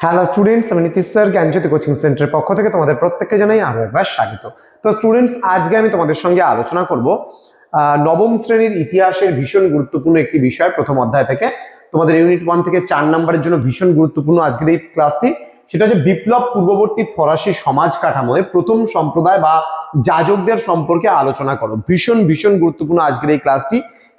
Hello students, আমি Nitish sir জ্ঞানজ্যোতি coaching সেন্টারের পক্ষ থেকে তোমাদের প্রত্যেককে জানাই আরো একবার স্বাগত। তো স্টুডেন্টস, আজকে আমি তোমাদের সঙ্গে আলোচনা করব নবম শ্রেণীর ইতিহাসের ভীষণ গুরুত্বপূর্ণ একটি বিষয়। প্রথম অধ্যায় থেকে তোমাদের ইউনিট 1 থেকে 4 নম্বরের জন্য ভীষণ গুরুত্বপূর্ণ আজকের এই ক্লাসটি। সেটা হচ্ছে বিপ্লব পূর্ববর্তী ফরাসি সমাজ কাঠামোয় প্রথম সম্প্রদায় বা যাজকদের সম্পর্কে আলোচনা করো। ভীষণ ভীষণ গুরুত্বপূর্ণ আজকের এই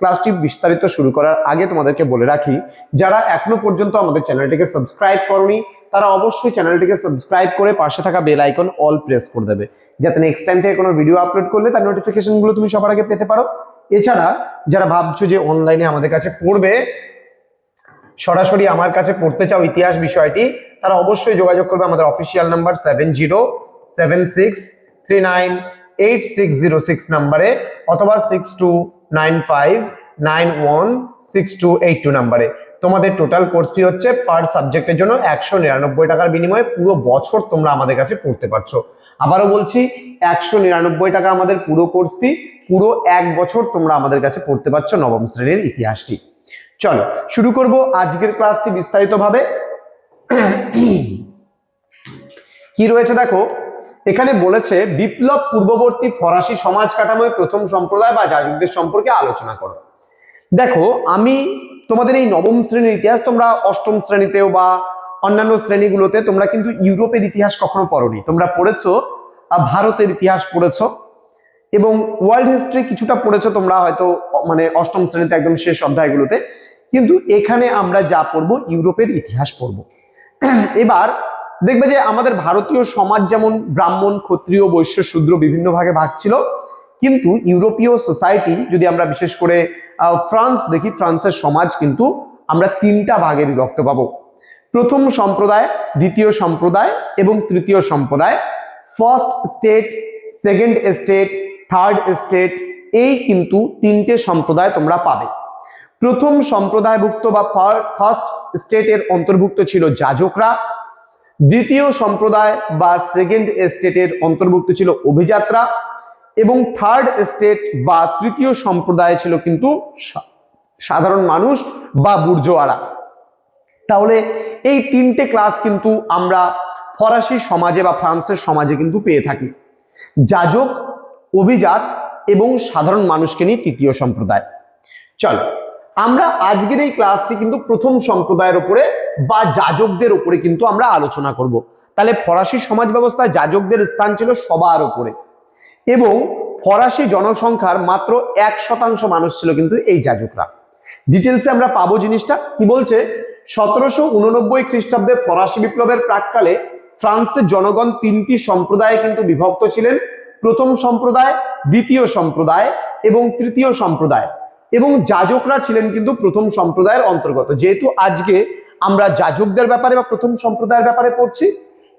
ক্লাসটি বিস্তারিত শুরু করার আগে তোমাদেরকে বলে রাখি, যারা এখনো পর্যন্ত আমাদের চ্যানেলটিকে সাবস্ক্রাইব করনি তারা অবশ্যই চ্যানেলটিকে সাবস্ক্রাইব করে পাশে থাকা বেল আইকন অল প্রেস করে দেবে, যাতে নেক্সট টাইম থেকে কোনো ভিডিও আপলোড করলে তার নোটিফিকেশন গুলো তুমি সবার আগে পেতে পারো। এছাড়া যারা ভাবছো যে অনলাইনে আমাদের কাছে পড়বে, সরাসরি আমার কাছে পড়তে চাও ইতিহাস বিষয়টি, তারা অবশ্যই যোগাযোগ করবে আমাদের অফিসিয়াল নাম্বার 7076398606 নাম্বারে অথবা 6295916282 নাম্বারে। তোমাদের টোটাল কোর্স ফি হচ্ছে পার সাবজেক্টের জন্য 199 টাকার বিনিময়ে পুরো বছর তোমরা আমাদের কাছে পড়তে পারছো। আবারও বলছি, 199 টাকা আমাদের পুরো কোর্স ফি, পুরো 1 বছর তোমরা আমাদের কাছে পড়তে পারছো নবম শ্রেণীর ইতিহাসটি। চলো শুরু করব আজকের ক্লাসটি বিস্তারিতভাবে। কি রয়েছে দেখো, এখানে বলেছে বিপ্লব পূর্ববর্তী ফরাসি সমাজ কাঠামোয় প্রথম সম্প্রদায় বা যাজকদের সম্পর্কে আলোচনা করো। দেখো, আমি তোমাদের এই নবম শ্রেণীর ইতিহাস, তোমরা অষ্টম শ্রেণীতেও বা অন্যান্য শ্রেণীগুলোতে তোমরা কিন্তু ইউরোপের ইতিহাস কখনো পড়োনি। তোমরা পড়েছো ভারতের ইতিহাস পড়েছো এবং ওয়ার্ল্ড হিস্ট্রি কিছুটা পড়েছো তোমরা হয়তো, মানে অষ্টম শ্রেণীতে একদম শেষ অধ্যায়গুলোতে। কিন্তু এখানে আমরা যা পড়বো ইউরোপের ইতিহাস পড়বো। এবার দেখবে যে আমাদের ভারতীয় সমাজ যেমন ব্রাহ্মণ, ক্ষত্রিয়, বৈশ্য, শূদ্র বিভিন্ন ভাগে ভাগ ছিল, কিন্তু ইউরোপীয় সোসাইটি যদি আমরা বিশেষ করে ফ্রান্স দেখি, ফ্রান্সের সমাজ কিন্তু আমরা 3টা ভাগে বিভক্ত পাবো। প্রথম সম্প্রদায়, দ্বিতীয় সম্প্রদায় এবং তৃতীয় সম্প্রদায়। First state, second state, third state, এই কিন্তু 3টে সম্প্রদায় তোমরা পাবে। প্রথম সম্প্রদায়ভুক্ত বা ফার্স্ট স্টেটের অন্তর্ভুক্ত ছিল যাজকরা। দ্বিতীয় সম্প্রদায় বা সেকেন্ড স্টেটের অন্তর্ভুক্ত ছিল অভিযাত্রা এবং থার্ড স্টেট বা তৃতীয় সম্প্রদায় ছিল কিন্তু সাধারণ মানুষ বা বুর্জোয়ারা। তাহলে এই 3টে ক্লাস কিন্তু আমরা ফরাসি সমাজে বা ফ্রান্সের সমাজে কিন্তু পেয়ে থাকি। যাজক, অভিজাত এবং সাধারণ মানুষকে নিয়ে তৃতীয় সম্প্রদায়। চলো আমরা আজকের এই ক্লাসটি কিন্তু প্রথম সম্প্রদায়ের উপরে বা যাজকদের উপরে কিন্তু আমরা আলোচনা করব। তাহলে ফরাসি সমাজ ব্যবস্থায় যাজকদের স্থান ছিল সবার উপরে এবং ফরাসি জনসংখ্যার মাত্র 1% মানুষ ছিল কিন্তু এই যাজকরা। ডিটেলসে আমরা পাবো জিনিসটা। কি বলছে, 1789 খ্রিস্টাব্দে ফরাসি বিপ্লবের প্রাককালে ফ্রান্সের জনগণ 3টি সম্প্রদায়ে কিন্তু বিভক্ত ছিলেন। প্রথম সম্প্রদায়, দ্বিতীয় সম্প্রদায় এবং তৃতীয় সম্প্রদায়, এবং যাজকরা ছিলেন কিন্তু প্রথম সম্প্রদায়ের অন্তর্গত। যেহেতু আজকে আমরা যাজকদের ব্যাপারে বা প্রথম সম্প্রদায়ের ব্যাপারে পড়ছি,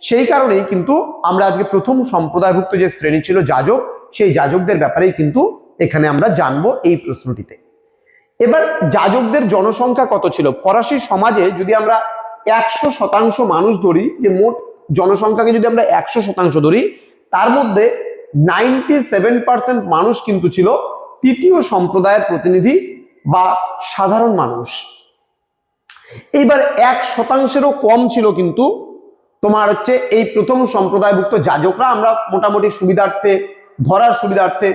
সেই কারণেই কিন্তু আমরা আজকে প্রথম সম্প্রদায়ভুক্ত যে শ্রেণী ছিল যাজক, সেই যাজকদের ব্যাপারেই কিন্তু এখানে আমরা জানবো এই প্রশ্নটিতে। এবার যাজকদের জনসংখ্যা কত ছিল ফরাসি সমাজে? যদি আমরা 100% মানুষ ধরি, যে মোট জনসংখ্যাকে যদি আমরা 100% ধরি, তার মধ্যে 97% মানুষ কিন্তু ছিল তৃতীয় সম্প্রদায়ের প্রতিনিধি বা সাধারণ মানুষ। এইবার 1%-এরও কম ছিল কিন্তু তোমার হচ্ছে এই প্রথম সম্প্রদায়ভুক্ত যাজকরা। আমরা মোটামুটি সুবিধার্থে, ধরার সুবিধার্থে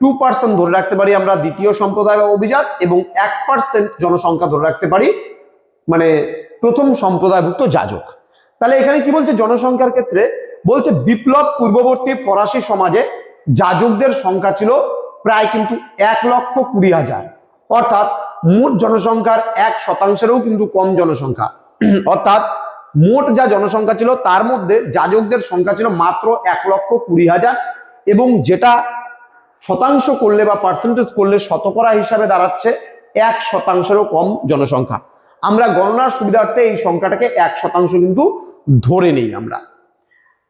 2% ধরে রাখতে পারি আমরা দ্বিতীয় সম্প্রদায় বা অভিজাত, এবং 1% জনসংখ্যা ধরে রাখতে পারি মানে প্রথম সম্প্রদায়ভুক্ত যাজক। তাহলে এখানে কি বলছে জনসংখ্যার ক্ষেত্রে? বলছে বিপ্লব পূর্ববর্তী ফরাসি সমাজে যাজকদের সংখ্যা ছিল প্রায় কিন্তু 1,20,000, অর্থাৎ মোট জনসংখ্যার 1%-এরও কিন্তু কম জনসংখ্যা। অর্থাৎ মোট যা জনসংখ্যা ছিল তার মধ্যে যাজকদের সংখ্যা ছিল মাত্র 1,20,000, এবং যেটা শতাংশ করলে বা পার্সেন্টেজ করলে শতকরা হিসাবে দাঁড়াচ্ছে 1%-এরও কম জনসংখ্যা। আমরা গণনার সুবিধার্থে এই সংখ্যাটাকে 1% কিন্তু ধরে নেই আমরা।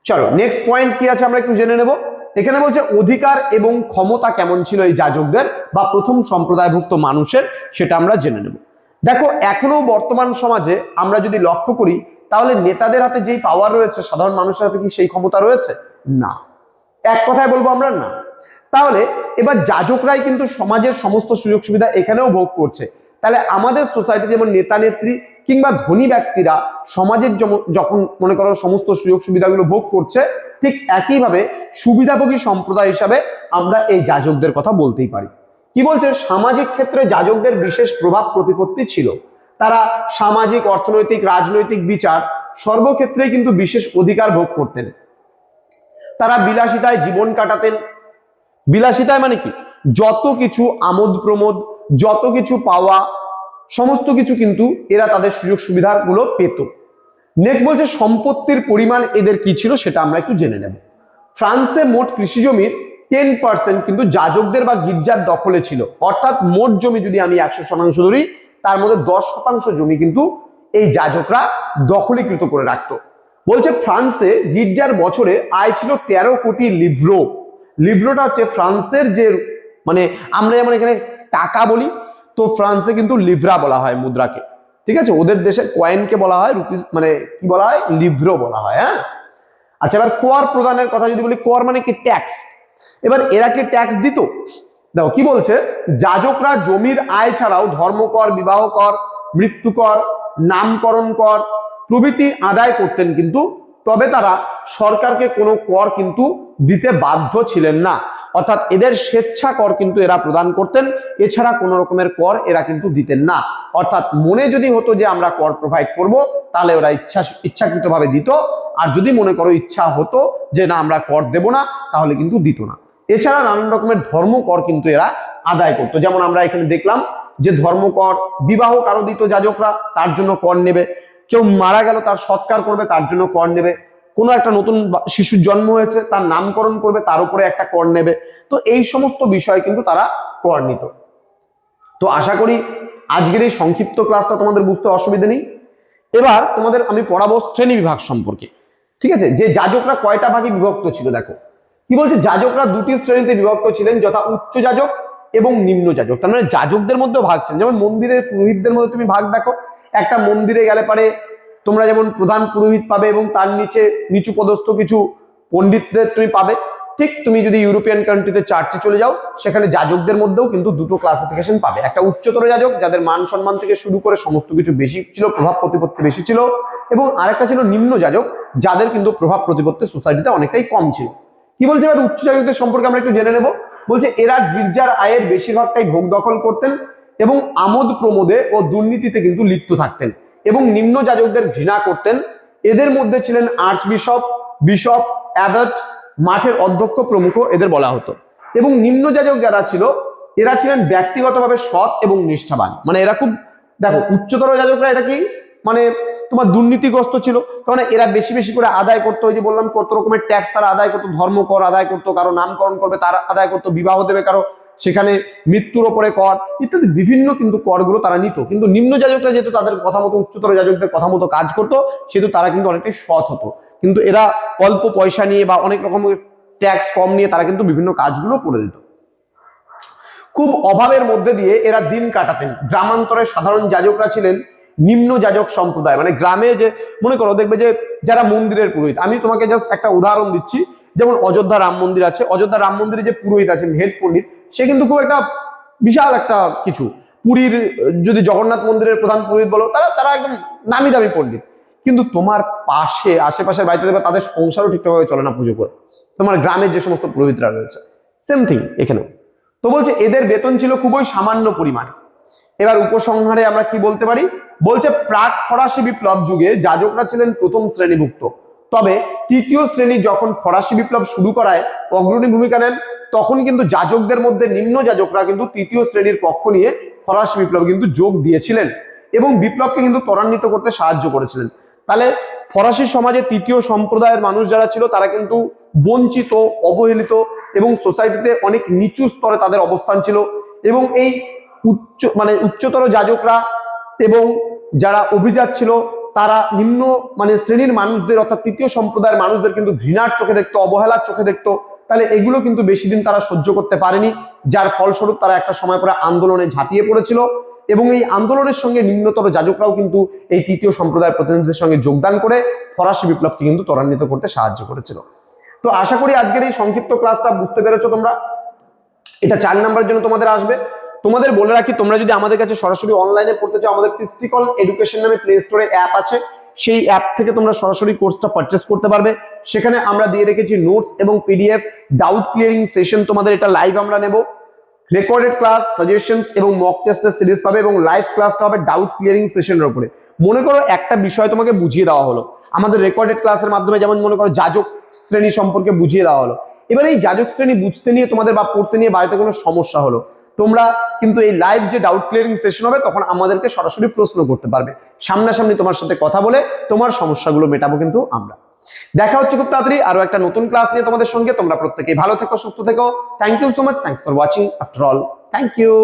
চলো নেক্সট পয়েন্ট কি আছে আমরা একটু জেনে নেব। এখানে বলছে অধিকার এবং ক্ষমতা কেমন ছিল এই যাজকদের বা প্রথম সম্প্রদায়ভুক্ত মানুষের, সেটা আমরা জেনে নেব। দেখো, এখনো বর্তমান সমাজে আমরা যদি লক্ষ্য করি, তাহলে নেতাদের হাতে যেই পাওয়ার রয়েছে সাধারণ মানুষের হাতে কি সেই ক্ষমতা রয়েছে? না। এক কথায় বলবো আমরা না। তাহলে এবার যাজকরাই কিন্তু সমাজের সমস্ত সুযোগ সুবিধা এখানেও ভোগ করছে। তাহলে আমাদের সোসাইটি যেমন নেতা নেত্রী কিংবা ধনী ব্যক্তিরা সমাজের যখন মনে করো সমস্ত সুযোগ সুবিধাগুলো ভোগ করছে, ঠিক একইভাবে সুবিধাভোগী সম্প্রদায় হিসাবে আমরা এই যাজকদের কথা বলতেই পারি। কি বলছে, সামাজিক ক্ষেত্রে যাজকদের বিশেষ প্রভাব প্রতিপত্তি ছিল। তারা সামাজিক, অর্থনৈতিক, রাজনৈতিক বিচার সর্বক্ষেত্রেই কিন্তু বিশেষ অধিকার ভোগ করতেন। তারা বিলাসিতায় জীবন কাটাতেন। বিলাসিতায় মানে কি, যত কিছু আমোদ প্রমোদ, যত কিছু পাওয়া, সমস্ত কিছু কিন্তু এরা তাদের সুযোগ সুবিধাগুলো পেত। নেক্সট বলছে সম্পত্তির পরিমাণ এদের কি ছিল সেটা আমরা একটু জেনে নেব। ফ্রান্সে মোট কৃষি জমির 10% কিন্তু যাজকদের বা গির্জার দখলে ছিল। অর্থাৎ মোট জমি যদি আমি 100% ধরি, তার মধ্যে 10% জমি কিন্তু এই যাজকরা দখলীকৃত করে রাখতো। বলছে ফ্রান্সে গির্জার বছরে আয় ছিল 13 কোটি লিভ্রো। লিভ্রোটা হচ্ছে ফ্রান্সের যে, মানে আমরা যেমন এখানে টাকা বলি, তো ফ্রান্সে কিন্তু লিভ্রা বলা হয় মুদ্রাকে, ঠিক আছে? ওদের দেশের কয়েনকে বলা হয় রুপিস, মানে কি বলা হয়, লিভ্রো বলা হয়। হ্যাঁ, আচ্ছা, এবার কর প্রদানের কথা যদি বলি, কর মানে কি, ট্যাক্স। এবার এরা কি ট্যাক্স দিত? দেখো কি বলছে, যাজকরা জমির আয় ছাড়াও ধর্মকর, বিবাহ কর, মৃত্যু কর, নামকরণ কর প্রভৃতি আদায় করতেন, কিন্তু তবে তারা সরকারকে কোনো কর কিন্তু দিতে বাধ্য ছিলেন না। অর্থাৎ এদের স্বেচ্ছা কর কিন্তু এরা প্রদান করতেন, এছাড়া কোনো রকমের কর এরা কিন্তু দিতেন না। অর্থাৎ মনে যদি হতো যে আমরা কর প্রোভাইড করব, তাহলে ওরা ইচ্ছাকৃতভাবে দিত। আর যদি মনে করো ইচ্ছা হতো যে না আমরা কর দেব না, তাহলে কিন্তু দিত না। এছাড়া নানান রকমের ধর্ম কর কিন্তু এরা আদায় করতো। যেমন আমরা এখানে দেখলাম যে ধর্মকর, বিবাহ কারো দিত যাজকরা, তার জন্য কর নেবে। কেউ মারা গেল, তার সৎকার করবে, তার জন্য কর নেবে। কোনো একটা নতুন শিশুর জন্ম হয়েছে, তার নামকরণ করবে, তার উপরে একটা কর নেবে। তো এই সমস্ত বিষয় কিন্তু তারা কর নিত। তো আশা করি আজকের এই সংক্ষিপ্ত ক্লাসটা তোমাদের বুঝতে অসুবিধা নেই। এবার তোমাদের আমি পড়াবো শ্রেণী বিভাগ সম্পর্কে, ঠিক আছে? যে যাজকরা কয়টা ভাগে বিভক্ত ছিল। দেখো কি বলছে, যাজকরা দুটি শ্রেণীতে বিভক্ত ছিলেন, যথা উচ্চ যাজক এবং নিম্ন যাজক। তার মানে যাজকদের মধ্যেও ভাগ ছিলেন। যেমন মন্দিরের পুরোহিতদের মধ্যে তুমি ভাগ দেখো, একটা মন্দিরে গেলে পারে তোমরা যেমন প্রধান পুরোহিত পাবে এবং তার নিচে নিচু পদস্থ কিছু পণ্ডিতদের তুমি পাবে। ঠিক তুমি যদি ইউরোপিয়ান কান্ট্রিতে চার্চে চলে যাও, সেখানে যাজকদের মধ্যেও কিন্তু দুটো ক্লাসিফিকেশন পাবে। একটা উচ্চতর যাজক, যাদের মান সম্মান থেকে শুরু করে সমস্ত কিছু বেশি ছিল, প্রভাব প্রতিপত্তি বেশি ছিল, এবং আরেকটা ছিল নিম্ন যাজক, যাদের কিন্তু প্রভাব প্রতিপত্তি সোসাইটিতে অনেকটাই কম ছিল। কি বলছে, এবার উচ্চ যাজকদের সম্পর্কে আমরা একটু জেনে নেব। বলছে এরা গির্জার আয়ের বেশিরভাগটাই ভোগ দখল করতেন এবং আমোদ প্রমোদে ও দুর্নীতিতে কিন্তু লিপ্ত থাকতেন, এবং নিম্ন যাজকদের ঘৃণা করতেন। এদের মধ্যে ছিলেন আর্চ বিশপ, বিশপ, অ্যাবট, মাঠের অধ্যক্ষ প্রমুখ এদের বলা হতো। এবং নিম্ন যাজক যারা ছিল, এরা ছিলেন ব্যক্তিগতভাবে সৎ এবং নিষ্ঠাবান। মানে এরা খুব, দেখো উচ্চতর যাজকরা এটা কি, মানে তোমার দুর্নীতিগ্রস্ত ছিল, কারণ এরা বেশি বেশি করে আদায় করতো। ওই যে বললাম কত রকমের ট্যাক্স তারা আদায় করতো, ধর্মকর আদায় করতো, কারো নামকরণ করবে তারা আদায় করতো, বিবাহ দেবে কারো, সেখানে মৃত্যুর ওপরে কর ইত্যাদি বিভিন্ন কিন্তু করগুলো তারা নিত। কিন্তু নিম্ন যাজকরা যেহেতু তাদের কথা মতো, উচ্চতর যাজকদের কথা মতো কাজ করতো, সেহেতু তারা কিন্তু অনেকটাই সৎ হতো। কিন্তু এরা অল্প পয়সা নিয়ে বা অনেক রকমের ট্যাক্স কম নিয়ে তারা কিন্তু বিভিন্ন কাজগুলো করে দিত। খুব অভাবের মধ্যে দিয়ে এরা দিন কাটাতেন। গ্রামান্তরের সাধারণ যাজকরা ছিলেন নিম্ন যাজক সম্প্রদায়। মানে গ্রামে যে মনে করো দেখবে যে যারা মন্দিরের পুরোহিত, আমি তোমাকে জাস্ট একটা উদাহরণ দিচ্ছি, যেমন অযোধ্যা রাম মন্দির আছে, অযোধ্যা রাম মন্দিরে যে পুরোহিত আছেন, হেড পণ্ডিত, সে কিন্তু খুব একটা বিশাল একটা কিছু। পুরীর যদি জগন্নাথ মন্দিরের প্রধান পুরোহিত বলো, তারা তারা একদম নামি দামি পণ্ডিত। কিন্তু তোমার পাশে আশেপাশের বাড়িতে দেবে তাদের সংসারও ঠিকঠাকভাবে চলে না পুজো করে, তোমার গ্রামের যে সমস্ত পুরোহিতরা রয়েছে। সেম থিং এখানেও। তো বলছে এদের বেতন ছিল খুবই সামান্য পরিমাণে। এবার উপসংহারে আমরা কি বলতে পারি, বলছে প্রাক ফরাসি বিপ্লব যুগে যাজকরা ছিলেন প্রথম শ্রেণীভুক্ত। তবে তৃতীয় শ্রেণী যখন ফরাসি বিপ্লব শুরু করায় অগ্রণী ভূমিকা নেন, তখন কিন্তু যাজকদের মধ্যে নিম্ন যাজকরা কিন্তু তৃতীয় শ্রেণীর পক্ষ নিয়ে ফরাসি বিপ্লব কিন্তু যোগ দিয়েছিলেন এবং বিপ্লবকে কিন্তু ত্বরান্বিত করতে সাহায্য করেছিলেন। তাহলে ফরাসি সমাজে তৃতীয় সম্প্রদায়ের মানুষ যারা ছিল, তারা কিন্তু বঞ্চিত, অবহেলিত এবং সোসাইটিতে অনেক নিচু স্তরে তাদের অবস্থান ছিল। এবং এই উচ্চতর যাজকরা এবং যারা অভিজাত ছিল, তারা নিম্ন শ্রেণীর মানুষদের, অর্থাৎ তৃতীয় সম্প্রদায়ের মানুষদের কিন্তু ঘৃণার চোখে দেখতো, অবহেলার চোখে দেখতো। তাহলে এগুলো কিন্তু বেশি দিন তারা সহ্য করতে পারেনি, যার ফলস্বরূপ তারা একটা সময় পরে আন্দোলনে ঝাঁপিয়ে পড়েছিল। এবং এই আন্দোলনের সঙ্গে নিম্নতর যাজকরাও কিন্তু এই তৃতীয় সম্প্রদায়ের প্রতিনিধিদের সঙ্গে যোগদান করে ফরাসি বিপ্লবকে কিন্তু ত্বরান্বিত করতে সাহায্য করেছিল। তো আশা করি আজকের এই সংক্ষিপ্ত ক্লাসটা বুঝতে পেরেছো তোমরা। এটা 4 নম্বরের জন্য তোমাদের আসবে। তোমাদের বলে রাখি, তোমরা যদি আমাদের কাছে সরাসরি অনলাইনে পড়তে চাও, আমাদের ক্রিস্টিকল এডুকেশন নামে প্লে স্টোরে অ্যাপ আছে, সেই অ্যাপ থেকে তোমরা সরাসরি কোর্সটা পারচেস করতে পারবে। সেখানে আমরা দিয়ে রেখেছি নোটস এবং পিডিএফ, ডাউট ক্লিয়ারিং সেশন, তোমাদের এটা লাইভ আমরা নেব, রেকর্ডেড ক্লাস, সাজেশনস এবং মক টেস্টের সিরিজ পাবে, এবং লাইভ ক্লাসটা হবে ডাউট ক্লিয়ারিং সেশনের উপরে। মনে করো একটা বিষয় তোমাকে বুঝিয়ে দেওয়া হলো আমাদের রেকর্ডেড ক্লাসের মাধ্যমে, যেমন মনে করো যাজক শ্রেণী সম্পর্কে বুঝিয়ে দেওয়া হলো। এবার এই যাজক শ্রেণী বুঝতে নিয়ে তোমাদের বা পড়তে নিয়ে বাড়িতে কোনো সমস্যা হলো, তোমরা কিন্তু এই লাইভ যে ডাউট ক্লিয়ারিং সেশন হবে তখন আমাদেরকে সরাসরি প্রশ্ন করতে পারবে, সামনাসামনি তোমার সাথে কথা বলে তোমার সমস্যাগুলো মেটাবো কিন্তু আমরা। দেখা হচ্ছে খুব তাড়াতাড়ি আরো একটা নতুন ক্লাস নিয়ে তোমাদের সঙ্গে। তোমরা প্রত্যেকেই ভালো থেকো, সুস্থ থেকো। Thank you so much, thanks for watching after all, thank you.